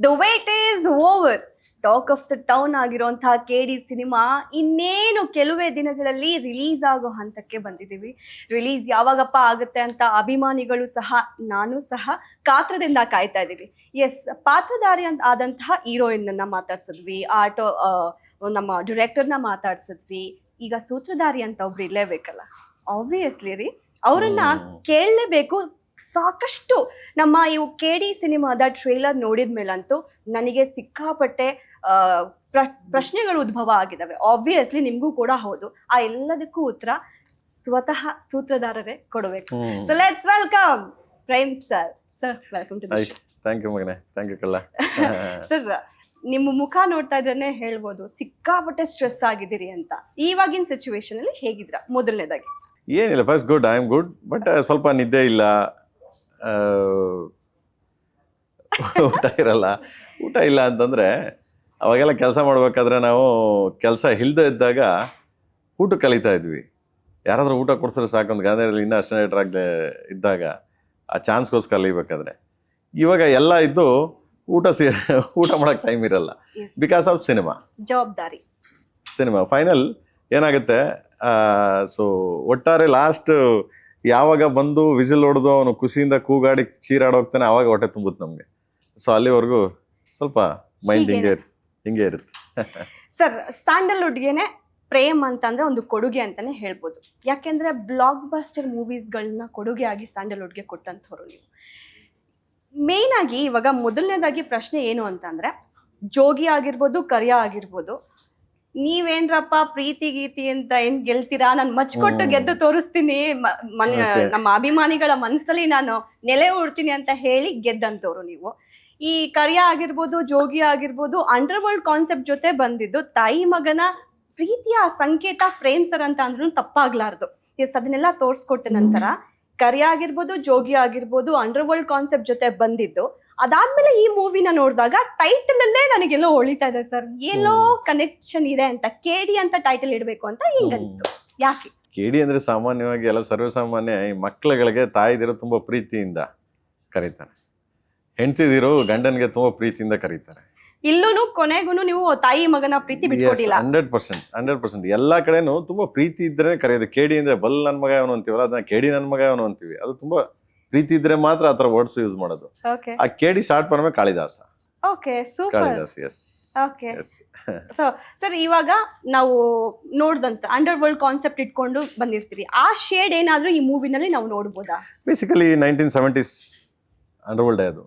The wait is over. Talk of the town ಆಗಿರುವಂತಹ KD cinema ಇನ್ನೇನು ಕೆಲವೇ ದಿನಗಳಲ್ಲಿ ರಿಲೀಸ್ ಆಗೋ ಹಂತಕ್ಕೆ ಬಂದಿದ್ದೀವಿ. ರಿಲೀಸ್ ಯಾವಾಗಪ್ಪ ಆಗುತ್ತೆ ಅಂತ ಅಭಿಮಾನಿಗಳು ಸಹ ನಾನು ಸಹ ಕಾತ್ರದಿಂದ ಕಾಯ್ತಾ ಇದ್ದೀವಿ. ಎಸ್, ಪಾತ್ರಧಾರಿ ಅಂತ ಆದಂತಹ ಹೀರೋಯಿನ್ ಅನ್ನ ಮಾತಾಡ್ಸಿದ್ವಿ, ನಮ್ಮ ಡೈರೆಕ್ಟರ್ನ ಮಾತಾಡ್ಸಿದ್ವಿ, ಈಗ ಸೂತ್ರಧಾರಿ ಅಂತ ಒಬ್ರು ಇರ್ಲೇಬೇಕಲ್ಲ, ಆಬ್ವಿಯಸ್ಲಿ ರೀ ಅವರನ್ನ ಕೇಳಲೇಬೇಕು. ಸಾಕಷ್ಟು ನಮ್ಮ ಇವು KD ಸಿನಿಮಾದ ಟ್ರೇಲರ್ ನೋಡಿದ ಮೇಲಂತೂ ನನಗೆ ಸಿಕ್ಕಾಪಟ್ಟೆ ಪ್ರಶ್ನೆಗಳು ಉದ್ಭವ ಆಗಿದಾವೆ. ಆಬ್ವಿಯಸ್ಲಿ ನಿಮ್ಗೂ ಕೂಡ ಹೌದು. ಆ ಎಲ್ಲದಕ್ಕೂ ಉತ್ತರ ಸ್ವತಃ ಸೂತ್ರಧಾರರೇ ಕೊಡಬೇಕು. So let's welcome Prem sir. Sir, welcome to the show. Thank you ಮಗನೇ, ಥ್ಯಾಂಕ್ ಯು ಕಳ್ಳ. ಸರ್, ನಿಮ್ಮ ಮುಖ ನೋಡ್ತಾ ಇದ್ರೇನೆ ಹೇಳ್ಬೋದು ಸಿಕ್ಕಾಪಟ್ಟೆ ಸ್ಟ್ರೆಸ್ ಆಗಿದ್ದೀರಿ ಅಂತ. ಇವಾಗಿನ ಸಿಚುವೇಶನ್ ಅಲ್ಲಿ ಹೇಗಿದ್ರ? ಮೊದಲನೇದಾಗಿ ಏನಿಲ್ಲ, first good, I am good. But ಸ್ವಲ್ಪ ನಿದ್ದೆ ಇಲ್ಲ, ಊಟ ಇರಲ್ಲ. ಊಟ ಇಲ್ಲ ಅಂತಂದರೆ ಅವಾಗೆಲ್ಲ ಕೆಲಸ ಮಾಡಬೇಕಾದ್ರೆ ನಾವು ಕೆಲಸ ಇಲ್ಲದೆ ಇದ್ದಾಗ ಊಟ ಕಲಿತಾ ಇದ್ವಿ. ಯಾರಾದರೂ ಊಟ ಕೊಡ್ಸಿದ್ರೆ ಸಾಕೊಂದು ಗಾಂಧಿಯಲ್ಲಿ ಇನ್ನೂ ಅಸ್ಟೇನೇಟರ್ ಆಗದೆ ಇದ್ದಾಗ ಆ ಚಾನ್ಸ್ಗೋಸ್ಕರ ಕಲಿಬೇಕಾದ್ರೆ. ಇವಾಗ ಎಲ್ಲ ಇದ್ದು ಊಟ ಮಾಡೋಕ್ಕೆ ಟೈಮ್ ಇರಲ್ಲ ಬಿಕಾಸ್ ಆಫ್ ಸಿನಿಮಾ ಜವಾಬ್ದಾರಿ. ಸಿನಿಮಾ ಫೈನಲ್ ಏನಾಗುತ್ತೆ, ಸೊ ಒಟ್ಟಾರೆ ಲಾಸ್ಟ್ ಯಾವಾಗ ಬಂದು ವಿಸಿಲ್ ಹೊಡೆದು ಅವನು ಖುಷಿಯಿಂದ ಕೂಗಾಡಿ ಚೀರಾಡೋಗ್ತಾನೆ, ಆವಾಗ ಹೊಟ್ಟೆ ತುಂಬುತ್ತೆ ನಮಗೆ. ಸೊ ಅಲ್ಲಿವರೆಗೂ ಸ್ವಲ್ಪ ಮೈಂಡ್ ಹಿಂಗೆ ಇರುತ್ತೆ. ಸರ್, ಸ್ಯಾಂಡಲ್ವುಡ್ಗೆನೆ ಪ್ರೇಮ್ ಅಂತಂದ್ರೆ ಒಂದು ಕೊಡುಗೆ ಅಂತಾನೆ ಹೇಳ್ಬೋದು. ಯಾಕೆಂದ್ರೆ ಬ್ಲಾಕ್ ಬಸ್ಟರ್ ಮೂವೀಸ್ಗಳನ್ನ ಕೊಡುಗೆಯಾಗಿ ಸ್ಯಾಂಡಲ್ವುಡ್ಗೆ ಕೊಟ್ಟಂಥವ್ರು ನೀವು. ಮೇನ್ ಆಗಿ ಇವಾಗ ಮೊದಲನೇದಾಗಿ ಪ್ರಶ್ನೆ ಏನು ಅಂತಂದ್ರೆ, ಜೋಗಿ ಆಗಿರ್ಬೋದು, ಕರಿಯ ಆಗಿರ್ಬೋದು, ನೀವೇನ್ರಪ್ಪ ಪ್ರೀತಿ ಗೀತಿ ಅಂತ ಏನ್ ಗೆಲ್ತೀರಾ, ನಾನು ಮಚ್ಕೊಟ್ಟು ಗೆದ್ದು ತೋರಿಸ್ತೀನಿ, ನಮ್ಮ ಅಭಿಮಾನಿಗಳ ಮನಸ್ಸಲ್ಲಿ ನಾನು ನೆಲೆ ಉಡ್ತೀನಿ ಅಂತ ಹೇಳಿ ಗೆದ್ದಂತವ್ರು ನೀವು. ಈ ಕರಿಯ ಆಗಿರ್ಬೋದು, ಜೋಗಿ ಆಗಿರ್ಬೋದು, ಅಂಡರ್ ವರ್ಲ್ಡ್ ಕಾನ್ಸೆಪ್ಟ್ ಜೊತೆ ಬಂದಿದ್ದು ತಾಯಿ ಮಗನ ಪ್ರೀತಿಯ ಸಂಕೇತ ಪ್ರೇಮ್ ಸರ್ ಅಂತ ಅಂದ್ರೂ ತಪ್ಪಾಗ್ಲಾರ್ದು. ಎಸ್, ಅದನ್ನೆಲ್ಲ ತೋರ್ಸ್ಕೊಟ್ಟ ನಂತರ ಕರಿಯ ಆಗಿರ್ಬೋದು, ಜೋಗಿ ಆಗಿರ್ಬೋದು, ಅಂಡರ್ ವರ್ಲ್ಡ್ ಕಾನ್ಸೆಪ್ಟ್ ಜೊತೆ ಬಂದಿದ್ದು. ಅದಾದ್ಮೇಲೆ ಈ ಮೂವಿನ ನೋಡಿದಾಗ ಟೈಟಲ್ ಅಲ್ಲೇ ನನಗೆಲ್ಲೋ ಹೊಳಿತಾ ಇದೆ ಸರ್, ಎಲ್ಲೋ ಕನೆಕ್ಷನ್ ಇದೆ ಅಂತ. KD ಅಂತ ಟೈಟಲ್ ಇಡಬೇಕು ಅಂತ ಹಿಂಗ ಅನ್ಸ್ತು. ಯಾಕೆ KD ಅಂದ್ರೆ ಸಾಮಾನ್ಯವಾಗಿ ಎಲ್ಲ ಸರ್ವಸಾಮಾನ್ಯ ಈ ಮಕ್ಕಳುಗಳಿಗೆ ತಾಯಿದಿರೋ ತುಂಬಾ ಪ್ರೀತಿಯಿಂದ ಕರೀತಾರೆ, ಹೆಂಡತಿದಿರೋ ಗಂಡನಿಗೆ ತುಂಬಾ ಪ್ರೀತಿಯಿಂದ ಕರೀತಾರೆ. ಇಲ್ಲೂ ಕೊನೆಗೂ ನೀವು ತಾಯಿ ಮಗನ ಪ್ರೀತಿ ಬಿಟ್ಕೊಟ್ಟಿಲ್ಲ. 100% ಎಲ್ಲಾ ಕಡೆನೂ ತುಂಬಾ ಪ್ರೀತಿ ಇದ್ರೆ ಕರೆಯೋದು. KD ಅಂದ್ರೆ ಬಲ್ ನನ್ ಮಗ ಅವನು ಅಂತೀವಲ್ಲ, ಅದನ್ನ KD ನನ್ ಮಗ ಅವನು ಅಂತೀವಿ. ಅದು ತುಂಬಾ ಪ್ರೀತಿ ಇದ್ರೆ ಮಾತ್ರ ಆತರ ವರ್ಡ್ಸ್ ಯೂಸ್ ಮಾಡೋದು. ಆ KD short form Kalidasa. Okay, super. Kalidasa, yes. Okay. So sir, ಇವಾಗ ನಾವು ನೋಡ್ದಂತ ಅಂಡರ್ ವರ್ಲ್ಡ್ ಕಾನ್ಸೆಪ್ಟ್ ಇಟ್ಕೊಂಡು ಬಂದಿರ್ತೀರಿ, ಆ ಶೇಡ್ ಏನಾದ್ರೂ ಈ ಮೂವಿನಲ್ಲಿ ನಾವು ನೋಡ್ಬೋದಾ? ಬೇಸಿಕಲಿ 1970s ಅಂಡರ್ ವರ್ಲ್ಡ್ ಅದು,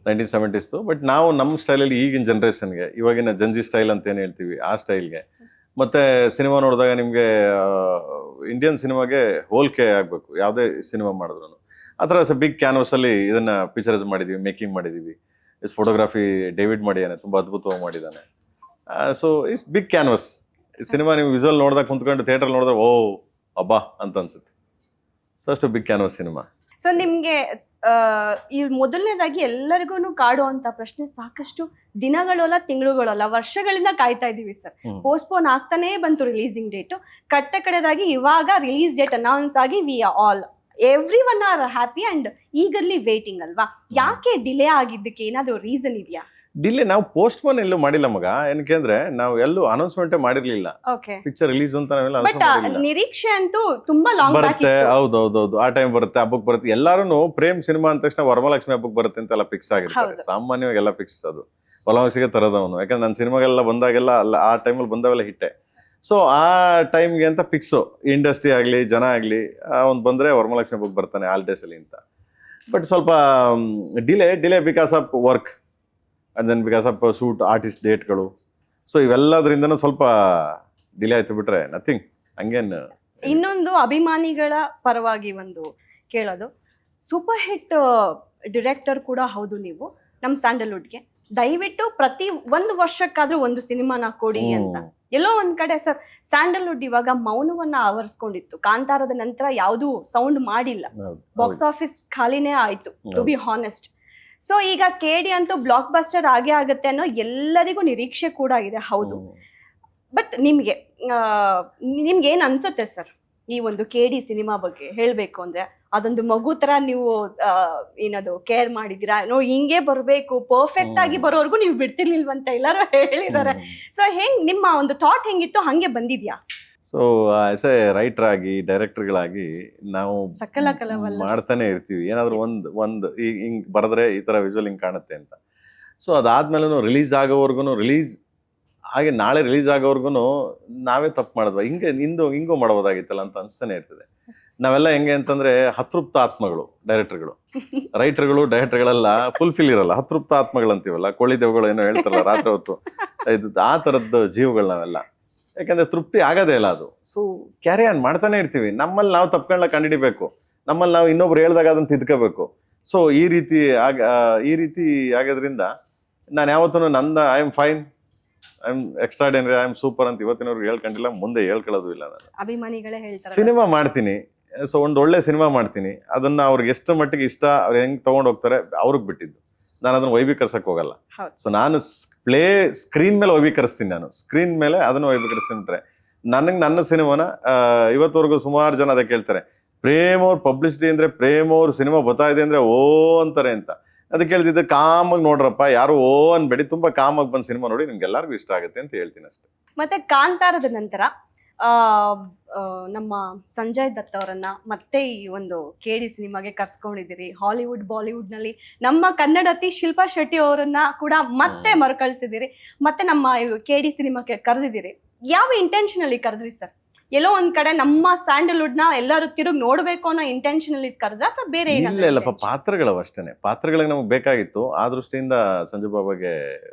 1970s. ಬಟ್ ನಾವು ನಮ್ಮ ಸ್ಟೈಲಲ್ಲಿ ಈಗಿನ ಜನ್ರೇಷನ್ಗೆ, ಇವಾಗಿನ ಜಂಜಿ ಸ್ಟೈಲ್ ಅಂತ ಏನು ಹೇಳ್ತೀವಿ ಆ ಸ್ಟೈಲ್ಗೆ, ಮತ್ತೆ ಸಿನಿಮಾ ನೋಡಿದಾಗ ನಿಮಗೆ ಇಂಡಿಯನ್ ಸಿನಿಮಾಗೆ ಹೋಲಿಕೆ ಆಗಬೇಕು ಯಾವುದೇ ಸಿನಿಮಾ ಮಾಡಿದ್ರು. ಆ ಥರ ಬಿಗ್ ಕ್ಯಾನ್ವಸಲ್ಲಿ ಇದನ್ನ ಪಿಕ್ಚರೈಸ್ ಮಾಡಿದ್ದೀವಿ, ಮೇಕಿಂಗ್ ಮಾಡಿದ್ದೀವಿ. ಇಸ್ ಫೋಟೋಗ್ರಫಿ ಡೇವಿಡ್ ಮಾಡಿದ್ದಾನೆ, ತುಂಬ ಅದ್ಭುತವಾಗಿ ಮಾಡಿದ್ದಾನೆ. So it's big canvas. Cinema ನೀವು ವಿಸುವಲ್ ನೋಡಿದಾಗ ಕುಂತ್ಕೊಂಡು ಥಿಯೇಟರ್ ನೋಡಿದ್ರೆ ಓ ಅಬ್ಬಾ ಅಂತ ಅನ್ಸುತ್ತೆ. ಸೊ ಅಷ್ಟು ಬಿಗ್ ಕ್ಯಾನ್ವಸ್ ಸಿನಿಮಾ. ಸೊ ನಿಮ್ಗೆ ಈ ಮೊದಲನೇದಾಗಿ ಎಲ್ಲರಿಗೂ ಕಾಡುವಂತ ಪ್ರಶ್ನೆ, ಸಾಕಷ್ಟು ದಿನಗಳಲ್ಲ, ತಿಂಗಳುಗಳಲ್ಲ, ವರ್ಷಗಳಿಂದ ಕಾಯ್ತಾ ಇದೀವಿ ಸರ್. ಪೋಸ್ಟ್ಪೋನ್ ಆಗ್ತಾನೇ ಬಂತು ರಿಲೀಸಿಂಗ್ ಡೇಟು. ಕಡೆದಾಗಿ ಇವಾಗ ರಿಲೀಸ್ ಡೇಟ್ ಅನೌನ್ಸ್ ಆಗಿ we all everyone are happy and eagerly waiting ಅಲ್ವಾ? ಯಾಕೆ ಡಿಲೇ ಆಗಿದ್ದಕ್ಕೆ ಏನಾದ್ರು ರೀಸನ್ ಇದೆಯಾ? ಡಿಲೇ ನಾವು ಪೋಸ್ಟ್ಪೋನ್ ಎಲ್ಲೂ ಮಾಡಿಲ್ಲ ಮಗ. ಏನಕ್ಕೆ ಅಂದ್ರೆ ನಾವು ಎಲ್ಲೂ ಅನೌನ್ಸ್ಮೆಂಟ್ ಮಾಡಿರ್ಲಿಲ್ಲ ಓಕೆ ಪಿಕ್ಚರ್ ರಿಲೀಸ್ ಅಂತ. ಬಟ್ ನಿರೀಕ್ಷೆ ಅಂತೂ ತುಂಬಾ ಲಾಂಗ್ ಬರುತ್ತೆ. ಹೌದೌದು, ಆ ಟೈಮ್ ಬರುತ್ತೆ, ಹಬ್ಬಕ್ಕೆ ಬರುತ್ತೆ. ಎಲ್ಲಾರು ಪ್ರೇಮ್ ಸಿನಿಮಾ ಅಂದ ತಕ್ಷಣ ವರಮಹಾಲಕ್ಷ್ಮಿ ಹಬ್ಬಕ್ಕೆ ಬರುತ್ತೆ ಅಂತೆಲ್ಲ ಫಿಕ್ಸ್ ಆಗಿರ್ತಾರೆ. ಸಾಮಾನ್ಯವಾಗಿ ಎಲ್ಲ ಫಿಕ್ಸ್. ಅದು ವರಮಹಾಲಕ್ಷ್ಮಿಗೆ ತರೋದವನು, ಯಾಕಂದ್ರೆ ನನ್ನ ಸಿನಿಮಾಗೆಲ್ಲ ಬಂದಾಗೆಲ್ಲ ಆ ಟೈಮಲ್ಲಿ ಬಂದವೆಲ್ಲ ಹಿಟ್ಟೆ. ಸೊ ಆ ಟೈಮ್ಗೆ ಅಂತ ಫಿಕ್ಸು. ಇಂಡಸ್ಟ್ರಿ ಆಗಲಿ ಜನ ಆಗಲಿ ಅವ್ನು ಬಂದರೆ ವರಮಹಾಲಕ್ಷ್ಮಿ ಹಬ್ಬಕ್ಕೆ ಬರ್ತಾನೆ ಹಾಲಿಡೇಸಲ್ಲಿ ಅಂತ. ಬಟ್ ಸ್ವಲ್ಪ delay because of work and then because of shoot, artist ಡೇಟ್ಗಳು. ಸೊ ಇವೆಲ್ಲದ್ರಿಂದನೂ ಸ್ವಲ್ಪ ಡಿಲೇ ಆಯ್ತು, ಬಿಟ್ರೆ ನಥಿಂಗ್ ಹಂಗೇನು. ಇನ್ನೊಂದು ಅಭಿಮಾನಿಗಳ ಪರವಾಗಿ ಒಂದು ಕೇಳೋದು, ಸೂಪರ್ ಹಿಟ್ ಡಿರೆಕ್ಟರ್ ಕೂಡ ಹೌದು ನೀವು ನಮ್ಮ ಸ್ಯಾಂಡಲ್ವುಡ್ಗೆ. ದಯವಿಟ್ಟು ಪ್ರತಿ ಒಂದು ವರ್ಷಕ್ಕಾದ್ರೂ ಒಂದು ಸಿನಿಮಾನ ಕೊಡಿ ಅಂತ. ಎಲ್ಲೋ ಒಂದ್ ಕಡೆ ಸರ್, ಸ್ಯಾಂಡಲ್ವುಡ್ ಇವಾಗ ಮೌನವನ್ನ ಆವರಿಸ್ಕೊಂಡಿತ್ತು. ಕಾಂತಾರದ ನಂತರ ಯಾವ್ದು ಸೌಂಡ್ ಮಾಡಿಲ್ಲ, ಬಾಕ್ಸ್ ಆಫೀಸ್ ಖಾಲಿನೇ ಆಯ್ತು ಟು ಬಿ ಹಾನೆಸ್ಟ್. ಸೊ ಈಗ KD ಅಂತೂ ಬ್ಲಾಕ್ ಬಸ್ಟರ್ ಆಗೇ ಆಗುತ್ತೆ ಅನ್ನೋ ಎಲ್ಲರಿಗೂ ನಿರೀಕ್ಷೆ ಕೂಡ ಇದೆ, ಹೌದು. ಬಟ್ ನಿಮ್ಗೆ ಏನ್ ಅನ್ಸುತ್ತೆ ಸರ್ ಈ ಒಂದು KD ಸಿನಿಮಾ ಬಗ್ಗೆ ಹೇಳ್ಬೇಕು ಅಂದ್ರೆ? ಅದೊಂದು ಮಗು ತರ ನೀವು ಏನದು ಕೇರ್ ಮಾಡಿದೀರಾ, ಹಿಂಗೆ ಬರ್ಬೇಕು ಪರ್ಫೆಕ್ಟ್ ಆಗಿ ಬರೋರ್ಗು ನೀವು ಬಿಡ್ತಿರ್ಲಿಲ್ವಂತ ಎಲ್ಲರೂ ಹೇಳಿದ್ದಾರೆ. ಸೊ ಹೆಂಗ್ ನಿಮ್ಮ ಒಂದು ಥಾಟ್ ಹೆಂಗಿತ್ತು ಹಂಗೆ ಬಂದಿದ್ಯಾ? ಸೊ ಆಸ್ ಎ ರೈಟರ್ ಆಗಿ ಡೈರೆಕ್ಟರ್ಗಳಾಗಿ ನಾವು ಸಕಲ ಕಲವಲ್ಲ ಮಾಡ್ತಾನೆ ಇರ್ತೀವಿ. ಏನಾದ್ರು ಒಂದು ಹಿಂಗ್ ಬರೆದ್ರೆ ಈ ತರ ವಿಜುವಲ್ ಹಿಂಗ್ ಕಾಣುತ್ತೆ ಅಂತ. ಸೊ ಅದಾದ್ಮೇಲೆ ರಿಲೀಸ್ ಆಗೋವರ್ಗು ಹಾಗೆ ನಾಳೆ ರಿಲೀಸ್ ಆಗೋವರ್ಗು ನಾವೇ ತಪ್ಪು ಮಾಡಿದ್ವ, ಹಿಂಗೂ ಮಾಡ್ಬೋದಾಗಿತ್ತಲ್ಲ ಅಂತ ಅನ್ಸ್ತಾನೆ ಇರ್ತದೆ. ನಾವೆಲ್ಲ ಹೆಂಗೆ ಅಂತಂದ್ರೆ ಹತೃಪ್ತ ಆತ್ಮಗಳು ಡೈರೆಕ್ಟರ್ಗಳು. ಡೈರೆಕ್ಟರ್ಗಳೆಲ್ಲ ಫುಲ್ಫಿಲ್ ಇರಲ್ಲ, ಹತೃಪ್ತ ಆತ್ಮಗಳು ಅಂತೀವಲ್ಲ, ಕೋಳಿ ದೇವಗಳು ಏನೋ ಹೇಳ್ತಾರಲ್ಲ ರಾತ್ರಿ ಹೊತ್ತು, ಆ ಥರದ್ದು ಜೀವಗಳು ನಾವೆಲ್ಲ. ಯಾಕಂದ್ರೆ ತೃಪ್ತಿ ಆಗೋದೇ ಇಲ್ಲ ಅದು. ಸೊ ಕ್ಯಾರಿ ಆನ್ ಮಾಡ್ತಾನೆ ಇರ್ತೀವಿ. ನಮ್ಮಲ್ಲಿ ನಾವು ತಪ್ಕೊಂಡ್ಲ ಕಂಡುಹಿಡಿಬೇಕು, ನಮ್ಮಲ್ಲಿ ನಾವು ಇನ್ನೊಬ್ರು ಹೇಳ್ದಾಗ ಅದನ್ನು ತಿದ್ಕೋಬೇಕು. ಸೊ ಈ ರೀತಿ ಆಗೋದ್ರಿಂದ ನಾನು ಯಾವತ್ತೂ I am fine, I am extraordinary, I am super ಅಂತ ಇವತ್ತಿನವ್ರಿಗೆ ಹೇಳ್ಕೊಂಡಿಲ್ಲ, ಮುಂದೆ ಹೇಳ್ಕೊಳ್ಳೋದು ಇಲ್ಲ. ನಾನು ಅಭಿಮಾನಿಗಳೇ ಹೇಳ್ತಾರೆ ಸಿನಿಮಾ ಮಾಡ್ತೀನಿ, ಸೊ ಒಂದು ಒಳ್ಳೆ ಸಿನಿಮಾ ಮಾಡ್ತೀನಿ, ಅದನ್ನ ಅವ್ರಿಗೆ ಎಷ್ಟು ಮಟ್ಟಿಗೆ ಇಷ್ಟ, ಅವ್ರು ಹೆಂಗೆ ತೊಗೊಂಡು ಹೋಗ್ತಾರೆ ಅವ್ರಿಗೆ ಬಿಟ್ಟಿದ್ದು. ನಾನು ಅದನ್ನು ವೈಭೀಕರಿಸಕ್ಕೆ ಹೋಗಲ್ಲ. ಸೊ ನಾನು ಸ್ಕ್ರೀನ್ ಮೇಲೆ ವೈಭೀಕರಿಸ್ತೀನಿ, ನಾನು ಸ್ಕ್ರೀನ್ ಮೇಲೆ ಅದನ್ನು ವೈಭೀಕರಿಸ್ತೀನಿ. ನನ್ನ ಸಿನಿಮಾನ ಇವತ್ತವರೆಗೂ ಸುಮಾರು ಜನ ಅದಕ್ಕೆ ಕೇಳ್ತಾರೆ, ಪ್ರೇಮ್ ಅವ್ರ ಪಬ್ಲಿಸಿಟಿ ಅಂದರೆ ಪ್ರೇಮ್ ಅವ್ರ ಸಿನಿಮಾ ಬರ್ತಾ ಇದೆ ಅಂದರೆ ಓ ಅಂತಾರೆ ಅಂತ. ಅದಕ್ಕೆ ಹೇಳ್ತಿದ್ದೆ, ಕಾಮಾಗಿ ನೋಡ್ರಪ್ಪ, ಯಾರು ಓ ಅನ್ಬೇಡಿ, ತುಂಬ ಕಾಮಾಗಿ ಬಂದು ಸಿನಿಮಾ ನೋಡಿ, ನಿಮ್ಗೆ ಎಲ್ಲರಿಗೂ ಇಷ್ಟ ಆಗುತ್ತೆ ಅಂತ ಹೇಳ್ತೀನಿ ಅಷ್ಟೇ. ಮತ್ತೆ ಕಾಂತಾರದ ನಂತರ ನಮ್ಮ ಸಂಜಯ್ ದತ್ ಅವರನ್ನ ಮತ್ತೆ ಈ ಒಂದು KD ಸಿನಿಮಾಗೆ ಕರ್ಸ್ಕೊಂಡಿದ್ದೀರಿ. ಹಾಲಿವುಡ್ ಬಾಲಿವುಡ್ ನಲ್ಲಿ ನಮ್ಮ ಕನ್ನಡತಿ ಶಿಲ್ಪಾ ಶೆಟ್ಟಿ ಅವರನ್ನ ಕೂಡ ಮತ್ತೆ ಮರುಕಳಿಸಿದಿರಿ, ಮತ್ತೆ ನಮ್ಮ KD ಸಿನಿಮಾಕ್ಕೆ ಕರೆದಿದ್ದೀರಿ. ಯಾವ ಇಂಟೆನ್ಷನ್ ಅಲ್ಲಿ ಕರೆದ್ರಿ ಸರ್? ಎಲ್ಲೋ ಒಂದ್ ಕಡೆ ನಮ್ಮ ಸ್ಯಾಂಡಲ್ವುಡ್ ನ ಎಲ್ಲರೂ ತಿರುಗಿ ನೋಡ್ಬೇಕು ಅನ್ನೋ ಇಂಟೆನ್ಷನ್ ಅಲ್ಲಿ ಕರೆದ್ರ ಅಥವಾ ಬೇರೆ ಏನಾದ್ರು? ಇಲ್ಲಪ್ಪ, ಪಾತ್ರಗಳು ಅಷ್ಟೇನೆ, ಪಾತ್ರಗಳಿಗೆ ನಮಗೆ ಬೇಕಾಗಿತ್ತು, ಆ ದೃಷ್ಟಿಯಿಂದ ಸಂಜಯ್ ಬಾಬಾಗೆ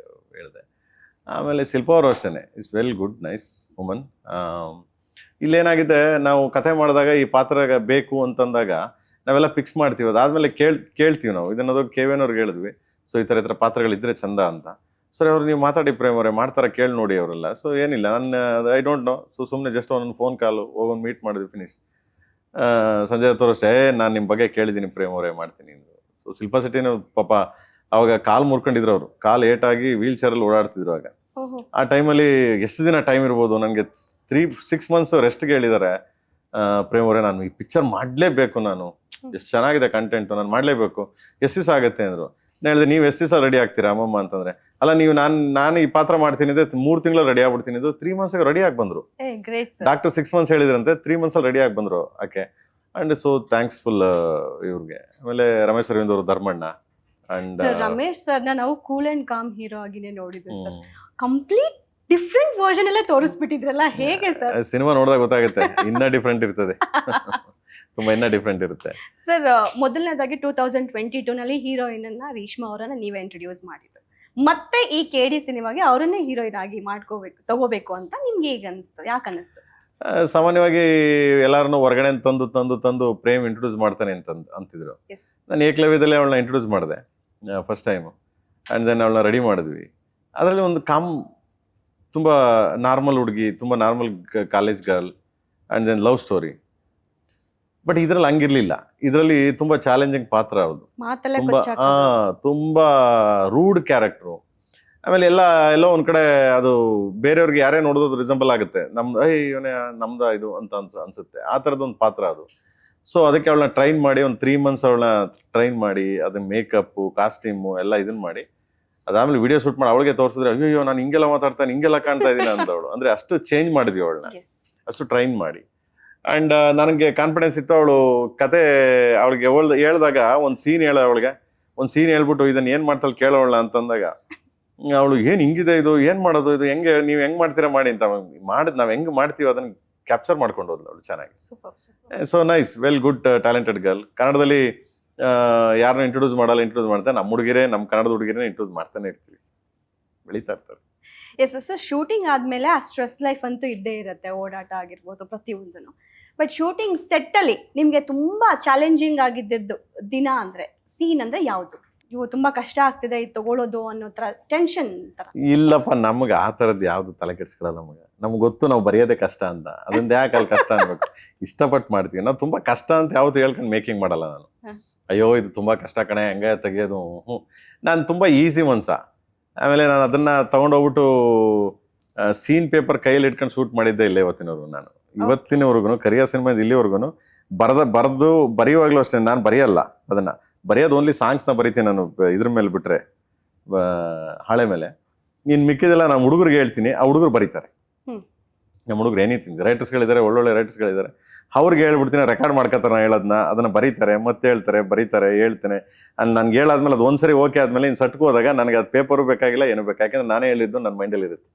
ಹೇಳಿದೆ. ಆಮೇಲೆ ಶಿಲ್ಪಾ ಅವರು ಅಷ್ಟೇ, it's well good, nice woman. ಇಲ್ಲೇನಾಗಿದೆ, ನಾವು ಕಥೆ ಮಾಡಿದಾಗ ಈ ಪಾತ್ರ ಬೇಕು ಅಂತಂದಾಗ ನಾವೆಲ್ಲ ಫಿಕ್ಸ್ ಮಾಡ್ತೀವಿ. ಅದಾದಮೇಲೆ ಕೇಳ್ತೀವಿ ನಾವು. ಇದನ್ನೋದು KVN ಅವ್ರಿಗೆ ಹೇಳಿದ್ವಿ, ಸೊ ಈ ಥರ ಪಾತ್ರಗಳಿದ್ರೆ ಚಂದ ಅಂತ. ಸರಿ, ಅವ್ರು ನೀವು ಮಾತಾಡಿ ಪ್ರೇಮ್ ಅವರೇ, ಮಾಡ್ತಾರೆ, ಕೇಳಿ ನೋಡಿ ಅವರೆಲ್ಲ. ಸೊ ಏನಿಲ್ಲ, ಐ ಡೋಂಟ್ ನೋ. ಸೊ ಸುಮ್ಮನೆ ಜಸ್ಟ್ ಒಂದು ಫೋನ್ ಕಾಲು ಹೋಗೊಂದು ಮೀಟ್ ಮಾಡಿದ್ವಿ, ಫಿನಿಶ್. ಸಂಜಯ್ ದತ್ ಅಷ್ಟೇ, ನಾನು ನಿಮ್ಮ ಬಗ್ಗೆ ಕೇಳಿದ್ದೀನಿ ಪ್ರೇಮ್ ಅವರೇ, ಮಾಡ್ತೀನಿ ಅಂದರು. ಸೊ ಶಿಲ್ಪಾ ಶೆಟ್ಟಿನೂ ಪಾಪ ಅವಾಗ ಕಾಲು ಮುರ್ಕೊಂಡಿದ್ರು, ಅವರು ಕಾಲು ಏಟಾಗಿ ವೀಲ್ ಚೇರಲ್ಲಿ ಓಡಾಡ್ತಿದ್ರು. ಆಗ ಆ ಟೈಮಲ್ಲಿ ಎಷ್ಟು ದಿನ ಟೈಮ್ ಇರ್ಬೋದು, ನನಗೆ 3-6 months ರೆಸ್ಟ್ಗೆ ಹೇಳಿದ್ದಾರೆ. ಪ್ರೇಮ್ ಅವರೇ, ನಾನು ಈ ಪಿಕ್ಚರ್ ಮಾಡಲೇಬೇಕು, ನಾನು ಎಷ್ಟು ಚೆನ್ನಾಗಿದೆ ಕಂಟೆಂಟು, ನಾನು ಮಾಡಲೇಬೇಕು, ಎಷ್ಟು ದಿವಸ ಆಗುತ್ತೆ ಅಂದರು. ನಾನು ಹೇಳಿದೆ, ನೀವು ಎಷ್ಟು ದಿವಸ ರೆಡಿ ಆಗ್ತೀರಾ ಅಮ್ಮಮ್ಮ ಅಂತಂದರೆ, ಅಲ್ಲ ನೀವು ನಾನು ಈ ಪಾತ್ರ ಮಾಡ್ತೀನಿ ಅಂದರೆ 3 ತಿಂಗಳು ರೆಡಿ ಆಗ್ಬಿಡ್ತೀನಿ. ಇದು 3 months ರೆಡಿ ಆಗಿ ಬಂದರು. ಡಾಕ್ಟರ್ 6 months ಹೇಳಿದ್ರಂತೆ, 3 months ರೆಡಿ ಆಗಿ ಬಂದರು ಆಕೆ. ಆ್ಯಂಡ್ ಸೊ ಥ್ಯಾಂಕ್ಸ್ಫುಲ್ ಇವ್ರಿಗೆ. ಆಮೇಲೆ ರಮೇಶ್ ಅರವಿಂದ್ ಅವರು, ಧರ್ಮಣ್ಣ. ಅಂಡ್ ರಮೇಶ್ ಸರ್ನ ನಾವು ಕೂಲ್ ಅಂಡ್ ಕಾಮ್ ಹೀರೋ ಆಗಿನೇ ನೋಡಿದ್ವಿ ಸರ್. ಕಂಪ್ಲೀಟ್ ಡಿಫ್ರೆಂಟ್ ವರ್ಷನ್ ಎಲ್ಲ ತೋರಿಸ್ಬಿಟ್ಟಿದ್ರಲ್ಲ, ಹೇಗೆ ಸರ್? ಸಿನಿಮಾ ನೋಡಿದಾಗ ಗೊತ್ತಾಗುತ್ತೆ, ಇನ್ನ ಡಿಫ್ರೆಂಟ್ ಇರ್ತದೆ, ತುಂಬಾ ಇನ್ನ ಡಿಫ್ರೆಂಟ್ ಇರುತ್ತೆ ಸರ್. ಮೊದಲನೇದಾಗಿ 2022 ನಲ್ಲಿ ಹೀರೋಯಿನ್ ಅನ್ನ ರೇಷ್ಮಾ ಅವರನ್ನ ನೀವೇ ಇಂಟ್ರೊಡ್ಯೂಸ್ ಮಾಡಿದ್ರು. ಮತ್ತೆ ಈ KD ಸಿನಿಮಾಗೆ ಅವರನ್ನೇ ಹೀರೋಯಿನ್ ಆಗಿ ತಗೋಬೇಕು ಅಂತ ನಿಮ್ಗೆ ಈಗ ಅನಿಸ್ತು? ಯಾಕೆ ಅನಿಸ್ತು? ಸಾಮಾನ್ಯವಾಗಿ ಎಲ್ಲಾರನ್ನು ಹೊರಗಡೆ ತಂದು ಪ್ರೇಮ್ ಇಂಟ್ರೊಡ್ಯೂಸ್ ಮಾಡ್ತಾನೆ ಅಂತಿದ್ರು. ನಾನು ಏಕಲವ್ಯದಲ್ಲೇ ಅವಳನ್ನ ಇಂಟ್ರೊಡ್ಯೂಸ್ ಮಾಡಿದೆ ಫಸ್ಟ್ ಟೈಮ್. ಆ್ಯಂಡ್ ದೆನ್ ಅವಳನ್ನ ರೆಡಿ ಮಾಡಿದ್ವಿ. ಅದರಲ್ಲಿ ಒಂದು ತುಂಬ ನಾರ್ಮಲ್ ಹುಡುಗಿ, ತುಂಬ normal college girl, and then love story. But ಇದರಲ್ಲಿ ಹಂಗಿರ್ಲಿಲ್ಲ. ಇದರಲ್ಲಿ ತುಂಬ ಚಾಲೆಂಜಿಂಗ್ ಪಾತ್ರ ಅವ್ರದ್ದು, ತುಂಬ ರೂಡ್ ಕ್ಯಾರೆಕ್ಟ್ರು. ಆಮೇಲೆ ಎಲ್ಲೋ ಒಂದು ಕಡೆ ಅದು ಬೇರೆಯವ್ರಿಗೆ ಯಾರೇ ನೋಡೋದು ರಿಸಂಬಲ್ ಆಗುತ್ತೆ, ಇವನೇ ನಮ್ದ ಇದು ಅಂತ ಅನ್ಸುತ್ತೆ. ಆ ಥರದ್ದೊಂದು ಪಾತ್ರ ಅದು. ಸೊ ಅದಕ್ಕೆ ಅವಳನ್ನ ಟ್ರೈನ್ ಮಾಡಿ ಒಂದು 3 months ಅವಳನ್ನ ಟ್ರೈನ್ ಮಾಡಿ, ಅದನ್ನ ಮೇಕಪ್ಪು, ಕಾಸ್ಟ್ಯೂಮು ಎಲ್ಲ ಇದನ್ನ ಮಾಡಿ, ಅದಾದ್ಮೇಲೆ ವಿಡಿಯೋ ಶೂಟ್ ಮಾಡಿ ಅವಳಿಗೆ ತೋರಿಸಿದ್ರೆ, ಅಯ್ಯೋ ನಾನು ಹಿಂಗೆಲ್ಲ ಮಾತಾಡ್ತಾನೆ, ಹಿಂಗೆಲ್ಲ ಕಾಣ್ತಾ ಇದ್ದೀನಿ ಅಂತವಳು. ಅಂದರೆ ಅಷ್ಟು ಚೇಂಜ್ ಮಾಡಿದ್ವಿ ಅವಳನ್ನ, ಅಷ್ಟು ಟ್ರೈನ್ ಮಾಡಿ. ಆ್ಯಂಡ್ ನನಗೆ ಕಾನ್ಫಿಡೆನ್ಸ್ ಇತ್ತು. ಅವಳು ಕತೆ ಅವಳಿಗೆ ಹೇಳ್ದಾಗ ಒಂದು ಸೀನ್ ಹೇಳ್ಬಿಟ್ಟು ಇದನ್ನು ಏನು ಮಾಡ್ತಾಳೆ ಕೇಳೋಳ ಅಂತಂದಾಗ, ಅವಳು ಏನು ಹಿಂಗಿದೆ ಇದು, ಏನು ಮಾಡೋದು ಇದು, ನೀವು ಹೆಂಗೆ ಮಾಡ್ತೀರಾ ಮಾಡಿ ಅಂತ ನಾವು ಹೆಂಗೆ ಮಾಡ್ತೀವಿ ಅದನ್ನು ಕ್ಯಾಪ್ಚರ್ ಮಾಡ್ಕೊಂಡು ಹೋದ್ಲು ಅವಳು ಚೆನ್ನಾಗಿ. So nice, well good, talented girl. ಕನ್ನಡದಲ್ಲಿ ಯಾರನ್ನ ಇಂಟ್ರೊಡ್ಯೂಸ್ ಮಾಡ್ತಾರೆ, ನಮ್ಮ ಕನ್ನಡದ ಹುಡುಗಿರೇ ಇಂಟ್ರೊಡ್ಯೂಸ್ ಮಾಡ್ತಾನೆ ಇರ್ತೀವಿ, ಬೆಳೀತಾ ಇರ್ತಾರೆ. Yes sir. ಶೂಟಿಂಗ್ ಆದ್ಮೇಲೆ ಆ ಸ್ಟ್ರೆಸ್ ಲೈಫ್ ಅಂತೂ ಇದ್ದೇ ಇರುತ್ತೆ, ಓಡಾಟ ಆಗಿರ್ಬೋದು ಪ್ರತಿಯೊಂದನ್ನು. ಬಟ್ ಶೂಟಿಂಗ್ ಸೆಟ್ ಅಲ್ಲಿ ನಿಮ್ಗೆ ತುಂಬಾ ಚಾಲೆಂಜಿಂಗ್ ಆಗಿದ್ದು ದಿನ ಅಂದ್ರೆ, ಸೀನ್ ಅಂದ್ರೆ ಯಾವುದು? ಇವು ತುಂಬಾ ಕಷ್ಟ ಆಗ್ತಿದೆ ಇದು ತಗೊಳ್ಳೋದು ಅನ್ನೋ ತರ ಟೆನ್ಷನ್ ತರ? ಇಲ್ಲಪ್ಪ, ನಮ್ಗೆ ಆ ಥರದ್ದು ಯಾವ್ದು ತಲೆ ಕೆಡ್ಸ್ಕೊಳ್ಳಲ್ಲ. ನಮ್ಗೆ ಗೊತ್ತು ನಾವು ಬರೆಯೋದೇ ಕಷ್ಟ ಅಂತ, ಅದನ್ನ ಯಾಕೆ ಅಲ್ಲಿ ಕಷ್ಟ ಅನ್ಬೇಕು. ಇಷ್ಟಪಟ್ಟು ಮಾಡ್ತೀವಿ ನಾವು. ತುಂಬಾ ಕಷ್ಟ ಅಂತ ಯಾವತ್ತು ಹೇಳ್ಕೊಂಡು ಮೇಕಿಂಗ್ ಮಾಡಲ್ಲ ನಾನು. ಅಯ್ಯೋ ಇದು ತುಂಬಾ ಕಷ್ಟ ಕಣೆ, ಹೆಂಗೆ ತೆಗಿಯೋದು. ನಾನು ತುಂಬಾ ಈಸಿ ಮನ್ಸ. ಆಮೇಲೆ ನಾನು ಅದನ್ನ ತಗೊಂಡೋಗ್ಬಿಟ್ಟು ಸೀನ್ ಪೇಪರ್ ಕೈಯಲ್ಲಿ ಇಟ್ಕೊಂಡು ಶೂಟ್ ಮಾಡಿದ್ದೆ ಇಲ್ಲೇ ಇವತ್ತಿನವ್ರು. ನಾನು ಇವತ್ತಿನವರೆಗೂ ಕರಿಯ ಸಿನಿಮಾ ಇಲ್ಲಿವರೆಗೂ ಬರೆಯುವಾಗ್ಲೂ ಅಷ್ಟೇ ನಾನು ಬರೆಯಲ್ಲ ಅದನ್ನ, ಬರೆಯೋದು ಓನ್ಲಿ ಸಾಂಗ್ಸ್ನ ಬರಿತೀನಿ ನಾನು ಇದ್ರ ಮೇಲೆ ಬಿಟ್ರೆ ಹಾಳೆ ಮೇಲೆ. ಇನ್ನು ಮಿಕ್ಕಿದೆಲ್ಲ ನಮ್ಮ ಹುಡುಗರಿಗೆ ಹೇಳ್ತೀನಿ, ಆ ಹುಡುಗರು ಬರೀತಾರೆ. ನಮ್ಮ ಹುಡುಗರು ಏನಿತ್ತು ರೈಟರ್ಸ್ಗಳಿದ್ದಾರೆ, ಒಳ್ಳೊಳ್ಳೆ ರೈಟರ್ಸ್ಗಳಿದ್ದಾರೆ, ಅವ್ರಿಗೆ ಹೇಳ್ಬಿಡ್ತೀನಿ, ರೆಕಾರ್ಡ್ ಮಾಡ್ಕೊತಾರೆ ನಾನು ಹೇಳೋದನ್ನ, ಅದನ್ನ ಬರೀತಾರೆ, ಮತ್ತೆ ಹೇಳ್ತಾರೆ, ಬರೀತಾರೆ, ಹೇಳ್ತೇನೆ. ಅಲ್ಲಿ ನನ್ಗೆ ಹೇಳಾದ್ಮೇಲೆ ಅದು ಒಂದ್ಸರಿ ಓಕೆ ಆದ್ಮೇಲೆ ಇನ್ನು ಸಟ್ಕು ಹೋದಾಗ ನನಗೆ ಅದು ಪೇಪರು ಬೇಕಾಗಿಲ್ಲ, ಏನು ಬೇಕು, ಯಾಕೆಂದ್ರೆ ನಾನೇ ಹೇಳಿದ್ದು ನನ್ನ ಮೈಂಡಲ್ಲಿ ಇರುತ್ತೆ.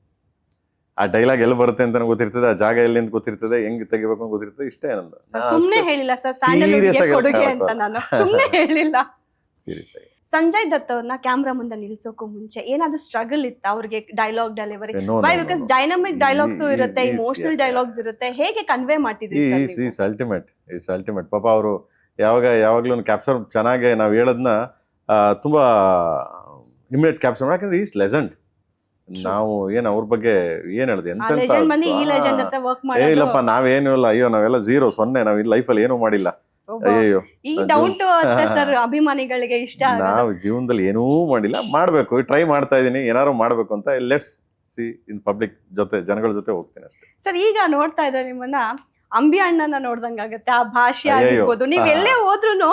ಆ ಡೈಲಾಗ್ ಎಲ್ಲಿ ಬರುತ್ತೆ ಅಂತ ಗೊತ್ತಿರ್ತದೆ, ಆ ಜಾಗ ಎಲ್ಲಿ ಅಂತ ಗೊತ್ತಿರ್ತದೆ, ಹೆಂಗ್ ತೆಗಿಬೇಕು ಅಂತ ಗೊತ್ತಿರ್ತದೆ. ಇಷ್ಟೇ ನಂದು. ಸುಮ್ನೆ ಹೇಳಿಲ್ಲ ಸರ್ ಸ್ಯಾಂಡಲ್ವುಡ್ಗೆ ಕೊಡುಗೆ ಅಂತ, ನಾನು ಸುಮ್ನೆ ಹೇಳಿಲ್ಲ. ಸೀರಿಯಸ್ ಆಗಿ ಸಂಜಯ್ ದತ್ ಅವ್ರನ್ನ ಕ್ಯಾಮ್ರಾ ಮುಂದೆ ನಿಲ್ಸೋಕು ಮುಂಚೆ ಏನಾದ್ರು ಸ್ಟ್ರಗಲ್ ಇತ್ತ ಅವ್ರಿಗೆ dialogue delivery? Why because dynamic dialogues ಇರುತ್ತೆ, ಇಮೋಷನಲ್ ಡೈಲಾಗ್ಸ್ ಇರುತ್ತೆ, ಹೇಗೆ ಕನ್ವೆ ಮಾಡ್ತಿದ್ರಿ ಸರ್? It's ultimate. ಪಾಪ ಅವರು ಯಾವಾಗ್ಲೂ ಕ್ಯಾಪ್ಚರ್ ಚೆನ್ನಾಗಿ ನಾವು ಹೇಳೋದನ್ನ ತುಂಬಾ ಇಮಿಡಿಯೇಟ್ ಕ್ಯಾಪ್ಚರ್ ಯಾಕಂದ್ರೆ ಈಸ್ ಲೆಜೆಂಡ್. ನಾವು ಏನ್ ಅವ್ರ ಬಗ್ಗೆ ಏನ್ ಹೇಳಿದೆ ಎಂತ ಇಲ್ಲಪ್ಪ, ನಾವೇನು ಇಲ್ಲ, ಅಯ್ಯೋ ನಾವೆಲ್ಲ 0 ನಾವ್ ಈ ಲೈಫಲ್ಲಿ ಏನೂ ಮಾಡಿಲ್ಲ. ಅಯ್ಯೋ, ಈ ಡೌನ್ ಟು ಅರ್ತ್ ಸರ್ ಅಭಿಮಾನಿಗಳಿಗೆ ಇಷ್ಟ. ನಾವು ಜೀವನದಲ್ಲಿ ಏನೂ ಮಾಡಿಲ್ಲ, ಮಾಡ್ಬೇಕು, ಟ್ರೈ ಮಾಡ್ತಾ ಇದೀನಿ, ಏನಾದ್ರು ಮಾಡ್ಬೇಕು ಅಂತ. ಲೆಟ್ಸ್ ಸಿ ಇನ್ ಪಬ್ಲಿಕ್ ಜೊತೆ, ಜನಗಳ ಜೊತೆ ಹೋಗ್ತೀನಿ ಅಷ್ಟೇ. ಸರ್ ಈಗ ನೋಡ್ತಾ ಇದ್ರೆ ನಿಮ್ಮನ್ನ ಅಂಬಿ ಅಣ್ಣನ ನೋಡ್ದಂಗಾಗತ್ತೆ, ಆ ಭಾಷೆ ಆಗಿರ್ಬೋದು. ನೀವ್ ಎಲ್ಲೇ ಹೋದ್ರುನು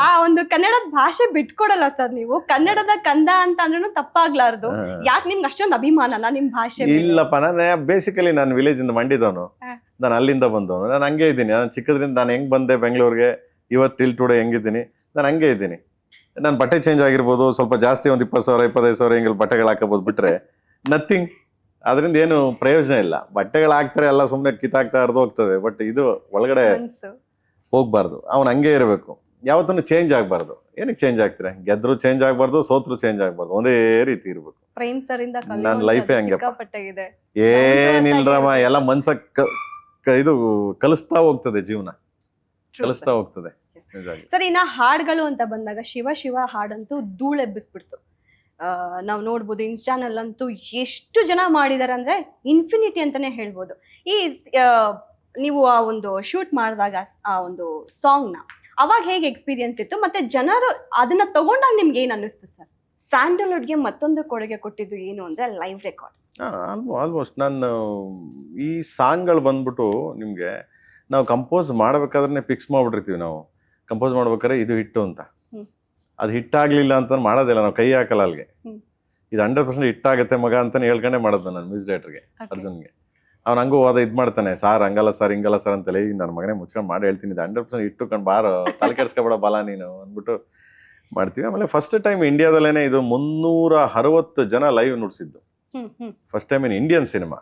ಆ ಒಂದು ಕನ್ನಡದ ಭಾಷೆ ಬಿಟ್ಕೊಡಲ್ಲ ಸರ್ ನೀವು. ಕನ್ನಡದ ಕಂದ ಅಂತ ಅಂದ್ರೂ ತಪ್ಪಾಗ್ಲಾರ್ದು. ಯಾಕೆ ನಿಮ್ಗೆ ಅಷ್ಟೊಂದು ಅಭಿಮಾನನ ನಿಮ್ ಭಾಷೆ? ಇಲ್ಲಪ್ಪ, ನಾನು ಬೇಸಿಕಲಿ ನಾನು ವಿಲೇಜ್ ಇಂದ ಮಂಡಿದವನು, ನಾನು ಅಲ್ಲಿಂದ ಬಂದವನು. ನಾನು ಹಂಗೆ ಇದ್ದೀನಿ. ನಾನು ಚಿಕ್ಕದ್ರಿಂದ ನಾನು ಹೆಂಗ್ ಬಂದೆ ಬೆಂಗಳೂರಿಗೆ, ಇವತ್ತು ಟಿಲ್ ಟುಡೇ ಹೆಂಗಿದ್ದೀನಿ, ನಾನು ಹಂಗೆ ಇದ್ದೀನಿ. ನಾನು ಬಟ್ಟೆ ಚೇಂಜ್ ಆಗಿರ್ಬೋದು, ಸ್ವಲ್ಪ ಜಾಸ್ತಿ ಒಂದು 20,000 25,000 ಹಿಂಗೆ ಬಟ್ಟೆಗಳು ಹಾಕಬಹುದು ಬಿಟ್ರೆ ನಥಿಂಗ್. ಅದರಿಂದ ಏನು ಪ್ರಯೋಜನ ಇಲ್ಲ. ಬಟ್ಟೆಗಳು ಹಾಕ್ತಾರೆ, ಎಲ್ಲ ಸುಮ್ಮನೆ ಕಿತ್ತಾಕ್ತಾ ಹರಿದು ಹೋಗ್ತದೆ, ಬಟ್ ಇದು ಒಳಗಡೆ ಹೋಗ್ಬಾರ್ದು. ಅವ್ನು ಹಂಗೆ ಇರಬೇಕು, ಯಾವತ್ತೂ ಚೇಂಜ್ ಆಗ್ಬಾರ್ದು. ಏನಕ್ಕೆ ಚೇಂಜ್ ಆಗ್ತೀರಾ? ಗೆದ್ರು ಚೇಂಜ್ ಆಗ್ಬಾರ್ದು, ಸೋತ್ರು ಚೇಂಜ್ ಆಗ್ಬಾರ್ದು, ಒಂದೇ ರೀತಿ ಇರ್ಬೇಕು. ನನ್ನ ಲೈಫೇ ಹಂಗೆ. ಏನಿಲ್ರಮ್ಮ, ಎಲ್ಲ ಮನ್ಸ ಇದು ಕಲಿಸ್ತಾ ಹೋಗ್ತದೆ, ಜೀವನ ಕಲಿಸ್ತಾ ಹೋಗ್ತದೆ. ಸರ್, ಇನ್ನ ಹಾಡುಗಳು ಅಂತ ಬಂದಾಗ ಶಿವ ಶಿವ ಹಾಡಂತೂ ಧೂಳೆಬ್ಬಿಸ್ಬಿಡ್ತು. ನಾವು ನೋಡ್ಬೋದು ಇನ್ಸ್ಟಾನಲ್ಲಂತೂ ಎಷ್ಟು ಜನ ಮಾಡಿದಾರೆ ಅಂದ್ರೆ ಇನ್ಫಿನಿಟಿ ಅಂತಾನೆ ಹೇಳ್ಬೋದು. ಈ ನೀವು ಆ ಒಂದು ಶೂಟ್ ಮಾಡಿದಾಗ ಆ ಒಂದು ಸಾಂಗ್ನ ಅವಾಗ ಹೇಗೆ ಎಕ್ಸ್ಪೀರಿಯನ್ಸ್ ಇತ್ತು, ಮತ್ತೆ ಜನರು ಅದನ್ನ ತಗೊಂಡಾಗ ನಿಮ್ಗೆ ಏನ್ ಅನ್ನಿಸ್ತು ಸರ್? ಸ್ಯಾಂಡಲ್ವುಡ್ಗೆ ಮತ್ತೊಂದು ಕೊಡುಗೆ ಕೊಟ್ಟಿದ್ದು ಏನು ಅಂದ್ರೆ ಲೈವ್ ರೆಕಾರ್ಡ್. ಆಲ್ಮೋಸ್ಟ್ ನಾನು ಈ ಸಾಂಗ್ಗಳು ಬಂದ್ಬಿಟ್ಟು ನಿಮ್ಗೆ ನಾವು ಕಂಪೋಸ್ ಮಾಡ್ಬೇಕಾದ್ರೆ ಫಿಕ್ಸ್ ಮಾಡ್ಬಿಟ್ಟಿರ್ತೀವಿ. ನಾವು ಕಂಪೋಸ್ ಮಾಡ್ಬೇಕಾದ್ರೆ ಇದು ಹಿಟ್ಟು ಅಂತ, ಅದು ಹಿಟ್ಟಾಗ್ಲಿಲ್ಲ ಅಂತ ಮಾಡೋದಿಲ್ಲ, ನಾವು ಕೈ ಹಾಕಲ್ಲ ಅಲ್ಲಿಗೆ. ಇದು 100% ಹಿಟ್ಟಾಗತ್ತೆ ಮಗ ಅಂತಾನೆ ಹೇಳ್ಕೊಂಡೆ ಮಾಡೋದು ನಾನು ಮ್ಯೂಸಿಕ್ ಡೈರೆಕ್ಟರ್ಗೆ, ಅರ್ಜುನ್ಗೆ. ಅವ್ನು ಹಂಗೂ ಹೋದ ಇದು ಮಾಡ್ತಾನೆ, ಸಾರ್ ಹಂಗಲ್ಲ ಸರ್ ಹಿಂಗಲ್ಲ ಸರ್ ಅಂತಲೇ. ಈಗ ನನ್ನ ಮಗನೇ ಮುಚ್ಕೊಂಡು ಮಾಡಿ ಹೇಳ್ತೀನಿ, ಇದು 100% ಇಟ್ಟುಕೊಂಡು ಬಾರೋ, ತಲೆ ಕೆಡ್ಸ್ಕೊಬೇಡ ಬಾಲ ನೀನು ಅಂದ್ಬಿಟ್ಟು ಮಾಡ್ತೀವಿ. ಆಮೇಲೆ ಫಸ್ಟ್ ಟೈಮ್ ಇಂಡಿಯಾದಲ್ಲೇನೆ ಇದು 360 ಜನ ಲೈವ್ ನುಡಿಸಿದ್ದು. First time in Indian cinema,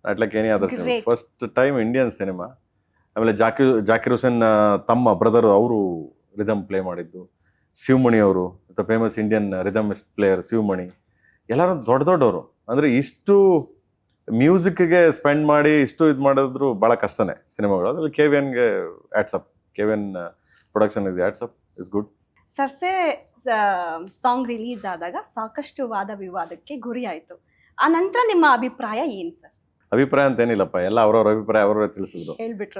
not like any other cinema, first time Indian cinema. ಆಮೇಲೆ ಜಾಕಿರ್ ಹುಸೇನ್ ತಮ್ಮ ಬ್ರದರ್ ಅವರು ರಿದಮ್ ಪ್ಲೇ ಮಾಡಿದ್ದು. ಶಿವಮಣಿ ಅವರು, ಫೇಮಸ್ ಇಂಡಿಯನ್ ರಿದಮಿಸ್ಟ್ ಪ್ಲೇಯರ್ ಶಿವಮಣಿ, ಎಲ್ಲರೂ ದೊಡ್ಡವರು. ಅಂದರೆ ಇಷ್ಟು ಮ್ಯೂಸಿಕ್ಗೆ ಸ್ಪೆಂಡ್ ಮಾಡಿ ಇಷ್ಟು ಇದು ಮಾಡಿದ್ರು ಭಾಳ ಕಷ್ಟನೇ ಸಿನಿಮಾಗಳು. ಅದ್ರಲ್ಲಿ KVNಗೆ ಆಟ್ಸಪ್, KVN ಪ್ರೊಡಕ್ಷನ್ ಇದೆ ಆಟ್ಸಪ್, ಇಸ್ ಗುಡ್. ಸರ್ಸೆ ಸಾಂಗ್ ರಿಲೀಸ್ ಆದಾಗ ಸಾಕಷ್ಟು ವಾದ ವಿವಾದಕ್ಕೆ ಗುರಿ ಆಯಿತು. ಆ ನಂತರ ನಿಮ್ಮ ಅಭಿಪ್ರಾಯ ಏನು ಸರ್? ಅಭಿಪ್ರಾಯ ಅಂತ ಏನಿಲ್ಲಪ್ಪ, ಎಲ್ಲ ಅವ್ರವ್ರ ಅಭಿಪ್ರಾಯ ಅವ್ರವ್ರೆ ತಿಳಿಸಿದ್ರು.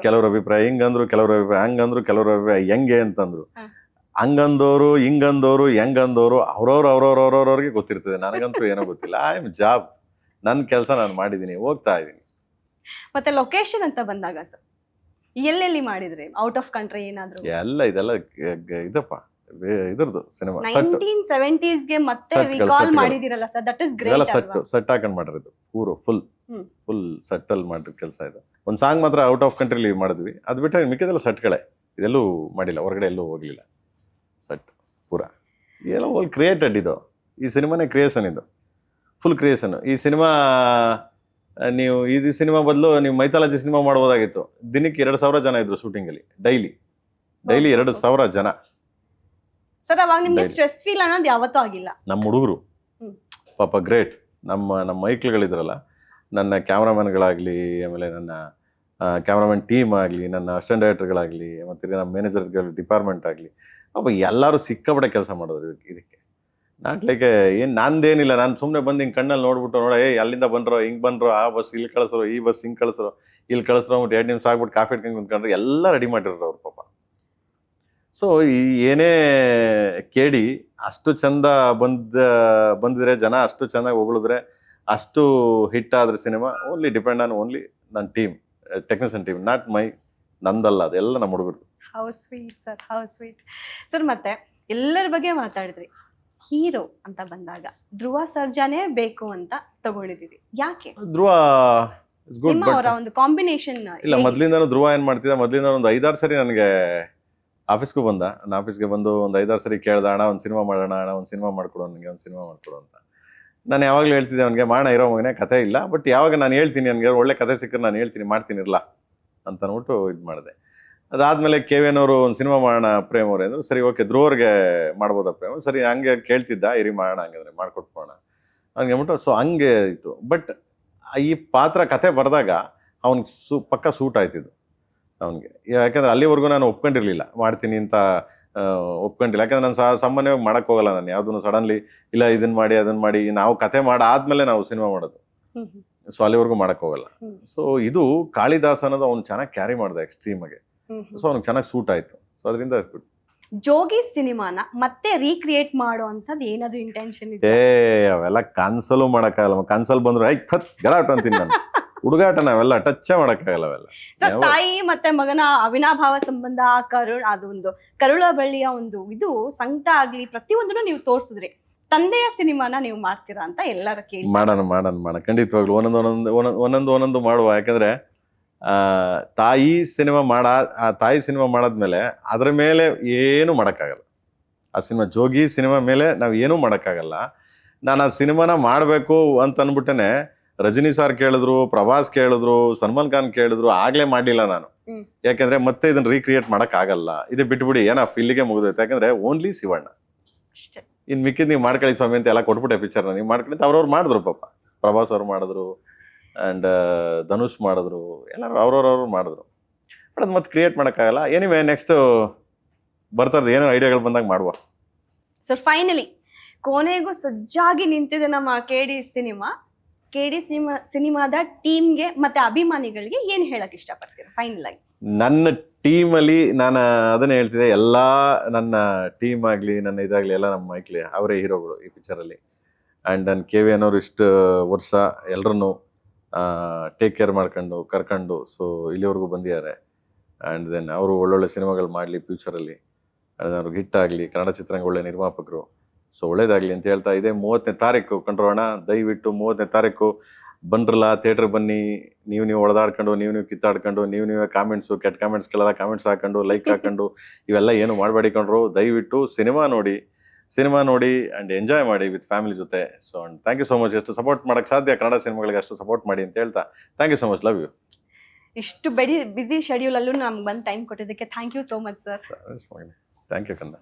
ಕೆಲವ್ರ ಅಭಿಪ್ರಾಯ ಹಿಂಗಂದ್ರು, ಕೆಲವ್ರ ಅಭಿಪ್ರಾಯ ಹಂಗಂದ್ರು, ಕೆಲವ್ರ ಅಭಿಪ್ರಾಯ ಹೆಂಗೆ ಅಂತಂದ್ರು. ಹಂಗಂದೋರು ಹಿಂಗಂದೋರು ಹೆಂಗಂದೋರು ಅವ್ರವ್ರಿಗೆ ಗೊತ್ತಿರ್ತದೆ. ನನಗಂತೂ ಏನೋ ಗೊತ್ತಿಲ್ಲ. ಐ ಆಮ್ ಜಾಬ್, ನನ್ನ ಕೆಲಸ ನಾನು ಮಾಡಿದ್ದೀನಿ, ಹೋಗ್ತಾ ಇದ್ದೀನಿ. ಮತ್ತೆ ಲೊಕೇಶನ್ ಅಂತ ಬಂದಾಗ ಸರ್ ಎಲ್ಲೆಲ್ಲಿ ಮಾಡಿದ್ರಿ? ಔಟ್ ಆಫ್ ಕಂಟ್ರಿ ಏನಾದ್ರು? ಇದೆಲ್ಲ ಇದಪ್ಪ ಇದ್ರದ್ದು ಸಿನಿಮಾ 1970s ಗೆ ಮತ್ತೆ ರಿಕಾಲ್ ಮಾಡಿದಿರಲ್ಲ ಸರ್, ದಟ್ ಇಸ್ ಗ್ರೇಟ್ ಅಲ್ವಾ? ಸೆಟ್ ಹಾಕೊಂಡು ಮಾಡಿರೋದು ಪೂರ ಫುಲ್ ಸೆಟ್ ಅಲ್ಲಿ ಮಾಡಿರೋ ಕೆಲಸ ಇದು. ಒಂದು ಸಾಂಗ್ ಮಾತ್ರ ಔಟ್ ಆಫ್ ಕಂಟ್ರಿಲಿ ಮಾಡಿದ್ವಿ, ಅದು ಬಿಟ್ಟರೆ ಮಿಕ್ಕಿದೆಲ್ಲ ಸೆಟ್ಗಳೇ. ಇದೆಲ್ಲೂ ಮಾಡಿಲ್ಲ, ಹೊರಗಡೆ ಎಲ್ಲೂ ಹೋಗ್ಲಿಲ್ಲ. ಸೆಟ್ ಪೂರ ಎಲ್ಲ ಹೋಲ್ ಕ್ರಿಯೇಟೆಡ್. ಇದು ಈ ಸಿನಿಮಾನೇ ಕ್ರಿಯೇಷನ್, ಇದು ಫುಲ್ ಕ್ರಿಯೇಷನ್. ಈ ಸಿನಿಮಾ ನೀವು ಇದು ಸಿನಿಮಾ ಬದಲು ನೀವು ಮೈಥಾಲಜಿ ಸಿನಿಮಾ ಮಾಡ್ಬೋದಾಗಿತ್ತು. ದಿನಕ್ಕೆ 2,000 ಜನ ಇದ್ರು ಶೂಟಿಂಗಲ್ಲಿ, ಡೈಲಿ 2,000 ಜನ. ಸರ್, ಅವಾಗ ನಿಮ್ಗೆ ಸ್ಟ್ರೆಸ್ ಫೀಲ್ ಅನ್ನೋದು ಯಾವತ್ತೂ ಆಗಿಲ್ಲ? ನಮ್ಮ ಹುಡುಗರು ಪಾಪ ಗ್ರೇಟ್. ನಮ್ಮ ಮೈಕ್ಳುಗಳಿದ್ರಲ್ಲ, ನನ್ನ ಕ್ಯಾಮ್ರಾಮನ್ಗಳಾಗಲಿ, ಆಮೇಲೆ ನನ್ನ ಕ್ಯಾಮ್ರಾಮನ್ ಟೀಮ್ ಆಗಲಿ, ನನ್ನ ಅಸಿಸ್ಟೆಂಟ್ ಡೈರೆಕ್ಟರ್ಗಳಾಗಲಿ, ಮತ್ತು ನಮ್ಮ ಮ್ಯಾನೇಜರ್ಗಳು ಡಿಪಾರ್ಟ್ಮೆಂಟ್ ಆಗಲಿ, ಪಾಪ ಎಲ್ಲರೂ ಸಿಕ್ಕಾಪಟ್ಟೆ ಕೆಲಸ ಮಾಡೋದು ಇದಕ್ಕೆ. ನಾಟ್ ಲೈಕ್ ಏನು ನಂದೇನಿಲ್ಲ, ನಾನು ಸುಮ್ಮನೆ ಬಂದು ಹಿಂಗೆ ಕಣ್ಣಲ್ಲಿ ನೋಡ್ಬಿಟ್ಟು ಅಲ್ಲಿಂದ ಬಂದ್ರೋ, ಹಿಂಗೆ ಬಂದ್ರೋ, ಆ ಬಸ್ ಇಲ್ಲಿ ಕಳಿಸ್ರೋ, ಈ ಬಸ್ ಹಿಂಗೆ ಕಳಿಸ್ರೋ, ಇಲ್ಲಿ ಕಳಿಸ್ರೋ, ಅಂದ್ಬಿಟ್ಟು 2 ನಿಮಿಷ ಆಗ್ಬಿಟ್ಟು ಕಾಫಿ ಇಟ್ಕೊಂಡು ಕುಂತ್ಕೊಂಡ್ರೆ ಎಲ್ಲ ರೆಡಿ ಮಾಡಿರೋರು ಅವ್ರು ಪಾಪ. ಸೊ ಈ ಏನೇ ಕೇಳಿ ಅಷ್ಟು ಚಂದ ಬಂದಿದ್ರೆ ಜನ, ಅಷ್ಟು ಚೆನ್ನಾಗಿ ಹೊಗಳಿದ್ರೆ, ಅಷ್ಟು ಹಿಟ್ ಆದ್ರೆ cinema only depend on only ನನ್ನ ಟೀಮ್. ಟೆಕ್ನಿಷಿಯನ್ ಟೀಮ್, ನಾಟ್ ನಂದಲ್ಲ, ಅದೆಲ್ಲ ನಮ್ಮ ಹುಡುಗರು. How sweet sir, how sweet sir. ಮತ್ತೆ ಎಲ್ಲರ ಬಗ್ಗೆ ಮಾತಾಡಿದ್ರಿ, ಹೀರೋ ಅಂತ ಬಂದಾಗ ಧ್ರುವ ಸರ್ಜಾನೇ ಬೇಕು ಅಂತ ತಗೊಂಡಿದ್ದೀರಿ, ಯಾಕೆ? ಧ್ರುವ ಗುಡ್, ನಿಮ್ಮ ಅವರ ಒಂದು ಕಾಂಬಿನೇಷನ್ ಇಲ್ಲ ಮೊದ್ಲಿಂದನೂ ಧ್ರುವ ಏನ್ ಮಾಡ್ತಿದ್ದ, ಮೊದ್ಲಿಂದ ಒಂದು 5-6 ಸರಿ ನನಗೆ ಆಫೀಸ್ಗೂ ಬಂದ. ನಾನು ಆಫೀಸ್ಗೆ ಬಂದು ಒಂದು 5-6 ಸರಿ ಕೇಳ್ದ, ಅಣ್ಣ ಒಂದು ಸಿನಿಮಾ ಮಾಡೋಣ, ಅಣ್ಣ ಒಂದು ಸಿನಿಮಾ ಮಾಡ್ಕೊಡು, ನನಗೆ ಒಂದು ಸಿನಿಮಾ ಮಾಡ್ಕೊಡು ಅಂತ. ನಾನು ಯಾವಾಗಲೂ ಹೇಳ್ತಿದ್ದೆ ಅವನಿಗೆ, ಮಾಡೋಣ ಇರೋ ಮಗನೇ, ಕಥೆ ಇಲ್ಲ, ಬಟ್ ಯಾವಾಗ ನಾನು ಹೇಳ್ತೀನಿ ನನಗೆ ಒಳ್ಳೆ ಕಥೆ ಸಿಕ್ಕರೆ ನಾನು ಹೇಳ್ತೀನಿ, ಮಾಡ್ತೀನಿ ಇರಲ್ಲ ಅಂತ ಅಂದ್ಬಿಟ್ಟು ಇದು ಮಾಡಿದೆ. ಅದಾದಮೇಲೆ KVN ಅವರು ಒಂದು ಸಿನಿಮಾ ಮಾಡೋಣ ಪ್ರೇಮ್ ಅವ್ರೆ ಅಂದರು. ಸರಿ ಓಕೆ, ಧ್ರುವರ್ಗೆ ಮಾಡ್ಬೋದಾ ಪ್ರೇಮ್? ಸರಿ ಹಂಗೆ ಕೇಳ್ತಿದ್ದ, ಇರಿ ಮಾಡೋಣ ಹಂಗಂದ್ರೆ ಮಾಡ್ಕೊಟ್ಬೋಣ ಹಂಗೆ ಅಂದ್ಬಿಟ್ಟು. ಸೊ ಹಂಗೆ ಇತ್ತು. ಬಟ್ ಈ ಪಾತ್ರ ಕಥೆ ಬರೆದಾಗ ಅವ್ನಿಗೆ ಪಕ್ಕ ಸೂಟ್ ಆಯ್ತಿದ್ದು ಅವನಿಗೆ. ಯಾಕಂದ್ರೆ ಅಲ್ಲಿವರೆಗೂ ನಾನು ಒಪ್ಕೊಂಡಿರಲಿಲ್ಲ, ಮಾಡ್ತೀನಿ ಅಂತ ಒಪ್ಕೊಂಡಿಲ್ಲ. ಯಾಕಂದ್ರೆ ನಾನು ಸಾಮಾನ್ಯವಾಗಿ ಮಾಡೋಕ್ಕೆ ಹೋಗಲ್ಲ, ನಾನು ಯಾವುದನ್ನು ಸಡನ್ಲಿ ಇಲ್ಲ ಇದನ್ನು ಮಾಡಿ ಅದನ್ನು ಮಾಡಿ, ನಾವು ಕತೆ ಮಾಡಾದ್ಮೇಲೆ ನಾವು ಸಿನಿಮಾ ಮಾಡೋದು. ಸೊ ಅಲ್ಲಿವರೆಗೂ ಮಾಡೋಕ್ಕೆ ಹೋಗಲ್ಲ. ಸೊ ಇದು ಕಾಳಿದಾಸ ಅನ್ನೋದು ಅವ್ನು ಚೆನ್ನಾಗಿ ಕ್ಯಾರಿ ಮಾಡ್ದೆ ಎಕ್ಸ್ಟ್ರೀಮಾಗೆ. ಸೊ ಅವ್ನಿಗೆ ಚೆನ್ನಾಗಿ ಸೂಟ್ ಆಯಿತು. ಸೊ ಅದರಿಂದ ಜೋಗಿ ಸಿನಿಮಾನ ಮತ್ತೆ ರೀಕ್ರಿಯೇಟ್ ಮಾಡೋ ಅಂಥದ್ದು ಏನಾದ್ರು ಇಂಟೆನ್ಷನ್ ಇದೆ? ಅವೆಲ್ಲ ಕನ್ಸಲ್ಲೂ ಮಾಡೋಕ್ಕಾಗಲ್ಲ. ಕನ್ಸಲ್ ಬಂದ್ರು ಗಲಾಟ ಅಂತೀನಿ ನಾನು. ಹುಡುಗಾಟ ನಾವೆಲ್ಲ ಟಚ್ ಮಾಡೋಕ್ಕಾಗಲ್ಲ ಅವೆಲ್ಲ. ಸರ್, ತಾಯಿ ಮತ್ತೆ ಮಗನ ಅವಿನಾಭಾವ ಸಂಬಂಧ, ಅದೊಂದು ಕರುಳ ಬಳ್ಳಿಯ ಒಂದು ಇದು ಸಂಕಟ ಆಗ್ಲಿ ಪ್ರತಿಯೊಂದನ್ನು ನೀವು ತೋರಿಸಿದ್ರಿ. ತಂದೆಯ ಸಿನಿಮಾನ ನೀವು ಮಾಡ್ತೀರಾ ಅಂತ ಎಲ್ಲರ ಕೇಳಿ. ಮಾಡೋಣ ಖಂಡಿತವಾಗ್ಲು ಒಂದೊಂದು ಮಾಡುವ. ಯಾಕಂದ್ರೆ ತಾಯಿ ಸಿನಿಮಾ ಮಾಡಾದ್ಮೇಲೆ ಅದ್ರ ಮೇಲೆ ಏನು ಮಾಡೋಕ್ಕಾಗಲ್ಲ. ಆ ಸಿನಿಮಾ ಜೋಗಿ ಸಿನಿಮಾ ಮೇಲೆ ನಾವು ಏನೂ ಮಾಡೋಕ್ಕಾಗಲ್ಲ. ನಾನು ಆ ಸಿನಿಮಾನ ಮಾಡಬೇಕು ಅಂತ ಅಂದ್ಬಿಟ್ಟೇನೆ ರಜನಿ ಸಾರ್ ಕೇಳಿದ್ರು, ಪ್ರಭಾಸ್ ಕೇಳಿದ್ರು, ಸಲ್ಮಾನ್ ಖಾನ್ ಕೇಳಿದ್ರು, ಆಗ್ಲೇ ಮಾಡಲಿಲ್ಲ ನಾನು. ಯಾಕಂದ್ರೆ ಮತ್ತೆ ಇದನ್ನ ರೀಕ್ರಿಯೇಟ್ ಮಾಡೋಕ್ಕಾಗಲ್ಲ, ಇದು ಬಿಟ್ಬಿಡಿ, ಇಲ್ಲಿಗೆ ಮುಗಿದೈತೆ. ಯಾಕಂದ್ರೆ ಓನ್ಲಿ ಶಿವಣ್ಣ, ಇನ್ನು ಮಿಕ್ಕಿದ್ ನೀವು ಮಾಡ್ಕೊಳ್ಳಿ ಸ್ವಾಮಿ ಅಂತ ಎಲ್ಲ ಕೊಟ್ಬಿಟ್ಟೆ ಪಿಕ್ಚರ್ನ. ನೀವು ಮಾಡ್ಕೊಳ್ಳಿ ಅವ್ರವ್ರು ಮಾಡಿದ್ರು, ಪಾಪ ಪ್ರಭಾಸ್ ಅವ್ರು ಮಾಡಿದ್ರು, ಆ್ಯಂಡ್ ಧನುಷ್ ಮಾಡಿದ್ರು, ಎಲ್ಲರೂ ಅವ್ರವ್ರವ್ರು ಮಾಡಿದ್ರು. ಬಟ್ ಅದು ಮತ್ತೆ ಕ್ರಿಯೇಟ್ ಮಾಡೋಕ್ಕಾಗಲ್ಲ. ಎನಿವೇ ನೆಕ್ಸ್ಟ್ ಬರ್ತಾರ್ದು ಏನೋ ಐಡಿಯಾಗಳು ಬಂದಾಗ ಮಾಡುವ. ಸರ್, ಫೈನಲಿ ಕೊನೆಗೂ ಸಜ್ಜಾಗಿ ನಿಂತಿದೆ ನಮ್ಮ KD ಸಿನಿಮಾದ ಟೀಮ್ಗೆ ಮತ್ತೆ ಅಭಿಮಾನಿಗಳಿಗೆ ಏನ್ ಹೇಳಕ್ ಇಷ್ಟಪಡ್ತೀರಾ ಫೈನಲ್ ಆಗಿ? ನನ್ನ ಟೀಮಲ್ಲಿ ನಾನು ಅದನ್ನೇ ಹೇಳ್ತಿದ್ದೆ, ಎಲ್ಲ ನನ್ನ ಟೀಮ್ ಆಗಲಿ ನನ್ನ ಇದಾಗಲಿ ಎಲ್ಲ ನಮ್ಮ ಮೈಕ್ಲಿ ಅವರೇ ಹೀರೋಗಳು ಈ ಪಿಕ್ಚರಲ್ಲಿ. ಆ್ಯಂಡ್ ನನ್ನ KVN ಅವರು ಇಷ್ಟು ವರ್ಷ ಎಲ್ಲರನ್ನೂ ಟೇಕ್ ಕೇರ್ ಮಾಡ್ಕೊಂಡು ಕರ್ಕೊಂಡು ಸೊ ಇಲ್ಲಿವರೆಗೂ ಬಂದಿದ್ದಾರೆ. ಆ್ಯಂಡ್ ದೆನ್ ಅವರು ಒಳ್ಳೊಳ್ಳೆ ಸಿನಿಮಾಗಳು ಮಾಡಲಿ ಫ್ಯೂಚರಲ್ಲಿ, ಅವ್ರಿಗೆ ಹಿಟ್ ಆಗಲಿ, ಕನ್ನಡ ಚಿತ್ರರಂಗ ಒಳ್ಳೆ ನಿರ್ಮಾಪಕರು. ಸೊ ಒಳ್ಳೇದಾಗಲಿ ಅಂತ ಹೇಳ್ತಾ, ಇದೇ 30ನೇ ತಾರೀಕು ಕಂಡ್ರೋಣ. ದಯವಿಟ್ಟು 30ನೇ ತಾರೀಕು ಬಂದ್ರಲ್ಲ, ಥಿಯೇಟ್ರಿಗೆ ಬನ್ನಿ. ನೀವು ಹೊಡೆದಾಡ್ಕೊಂಡು, ನೀವು ಕಿತ್ತಾಡ್ಕೊಂಡು, ನೀವೇ ಕಾಮೆಂಟ್ಸು, ಕೆಟ್ಟ ಕಾಮೆಂಟ್ಸ್ಗಳೆಲ್ಲ ಕಾಮೆಂಟ್ಸ್ ಹಾಕೊಂಡು, ಲೈಕ್ ಹಾಕೊಂಡು ಇವೆಲ್ಲ ಏನು ಮಾಡಬೇಡಿಕೊಂಡ್ರು. ದಯವಿಟ್ಟು ಸಿನಿಮಾ ನೋಡಿ ಆ್ಯಂಡ್ ಎಂಜಾಯ್ ಮಾಡಿ ವಿತ್ ಫ್ಯಾಮಿಲಿ ಜೊತೆ. So and thank you so much. ಎಷ್ಟು ಸಪೋರ್ಟ್ ಮಾಡೋಕ್ಕೆ ಸಾಧ್ಯ ಕನ್ನಡ ಸಿನಿಮಾಗಳಿಗೆ ಅಷ್ಟು ಸಪೋರ್ಟ್ ಮಾಡಿ ಅಂತ ಹೇಳ್ತಾ, thank you so much, love you. ಇಷ್ಟು ಬಿಸಿ ಶೆಡ್ಯೂಲ್ ಅಲ್ಲೂ ನಮ್ಗೆ ಬಂದು ಟೈಮ್ ಕೊಟ್ಟಿದ್ದಕ್ಕೆ thank you so much sir. Thank you ಕನ್ನ.